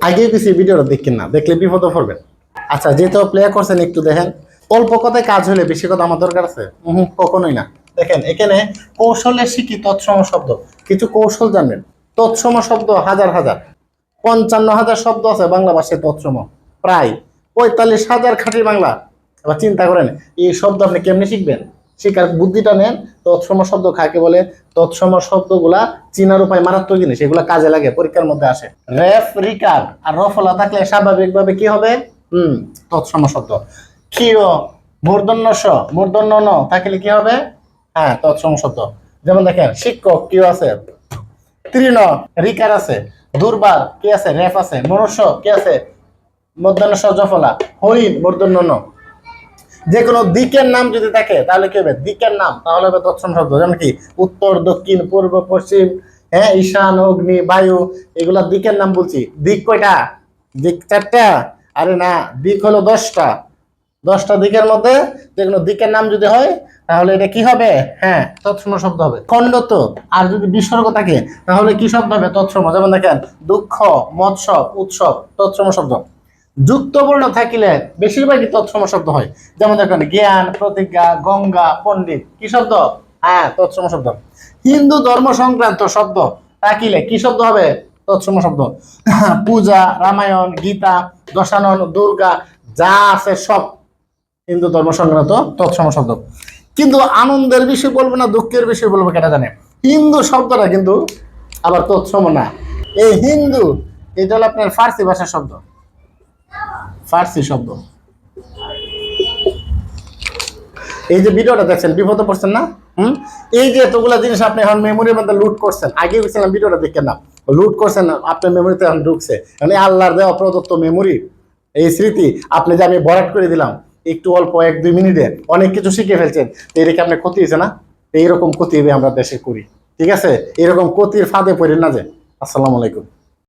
আগে পিছিয়ে ভিডিওটা দেখেন না, দেখলে বিপদে পড়বেন। আচ্ছা, যেহেতু প্লে করছেন একটু দেখেন। অল্প কথায় কাজ হলে বেশি কথা আমার দরকার আছে? কখনোই না। দেখেন এখানে কৌশলে শিখি তৎসম শব্দ, কিছু কৌশল জানবেন। তৎসম শব্দ হাজার হাজার, 55,000 শব্দ আছে বাংলা ভাষায় তৎসম, প্রায় 45,000 খাঁটি বাংলা। এবার চিন্তা করেন এই শব্দ আপনি কেমনে শিখবেন, শিখার বুদ্ধিটা নেন। তৎসম শব্দ কাকে বলে? তৎসম শব্দগুলা চিনার উপায় মারাত্মক জিনিস, এগুলা কাজে লাগে, পরীক্ষার মধ্যে আসে। রেফ রিকার আর রফলা থাকলে স্বাভাবিকভাবে কি হবে? তৎসম শব্দ। ক্ষীয় মূর্ধন্য স মূর্ধন্য ন থাকলে কি হবে? হ্যাঁ, তৎসম শব্দ। যেমন দেখেন শিক্ষক কি আছে? তৃণ রিকার আছে। দুর্বার কি আছে? রেফ আছে। মনুষ্য কি আছে? মূর্ধন্য স জফলা। হরিণ মূর্ধন্য ন। যে কোনো দিকের নাম যদি থাকে তাহলে কি হবে? দিকের নাম, তাহলে হবে তৎসম শব্দ। যেমন কি উত্তর, দক্ষিণ, পূর্ব, পশ্চিম, হ্যাঁ, ঈশান, অগ্নি, বায়ু, এগুলা দিকের নাম বলছি। দিক কয়টা? দিক 4টা। আরে না, দিক হলো 10টা। 10টা দিকের মধ্যে যে কোনো দিকের নাম যদি হয় তাহলে এটা কি হবে? হ্যাঁ, তৎসম শব্দ হবে। খণ্ডত আর যদি বিসর্গ থাকে তাহলে কি শব্দ হবে? তৎসম। যেমন দেখেন দুঃখ, মৎসব, উৎসব, তৎসম শব্দ। যুক্ত বর্ণ থাকিলে বেশিরভাগই তৎসম শব্দ হয়। যেমন দেখেন জ্ঞান, প্রতিজ্ঞা, গঙ্গা, পণ্ডিত, কি শব্দ? হ্যাঁ, তৎসম শব্দ। হিন্দু ধর্ম সংক্রান্ত শব্দ থাকিলে কি শব্দ হবে? তৎসম শব্দ। পূজা, রামায়ণ, গীতা, দশানন, দুর্গা, যা আছে সব হিন্দু ধর্ম সংক্রান্ত তৎসম শব্দ। কিন্তু আনন্দের বিষয় বলবো না দুঃখের বিষয় বলবো কেটা জানে? হিন্দু শব্দটা কিন্তু আবার তৎসম না। এই হিন্দু এটা হলো আপনার ফার্সি ভাষার শব্দ, ফার্সি শব্দ। এই যে ভিডিওটা দেখছেন বিপদে পড়ছেন না? এই যে এতগুলা জিনিস আপনি এখন মেমোরির মধ্যে লুট করছেন, আগে গেছিলাম ভিডিওটা দেখেন না, লুট করছেন আপনার মেমোরিতে এখন ঢুকছে। মানে আল্লাহর দেওয়া প্রদত্ত মেমোরি, এই স্মৃতি আপনি যে আমি বরাট করে দিলাম একটু অল্প 1-2 মিনিটে অনেক কিছু শিখে ফেলছেন। এদিকে আপনার ক্ষতি হয়েছে না? এইরকম ক্ষতি হবে আমরা দেশে করি, ঠিক আছে? এরকম ক্ষতির ফাঁদে পড়েন না যে। আসসালামু আলাইকুম।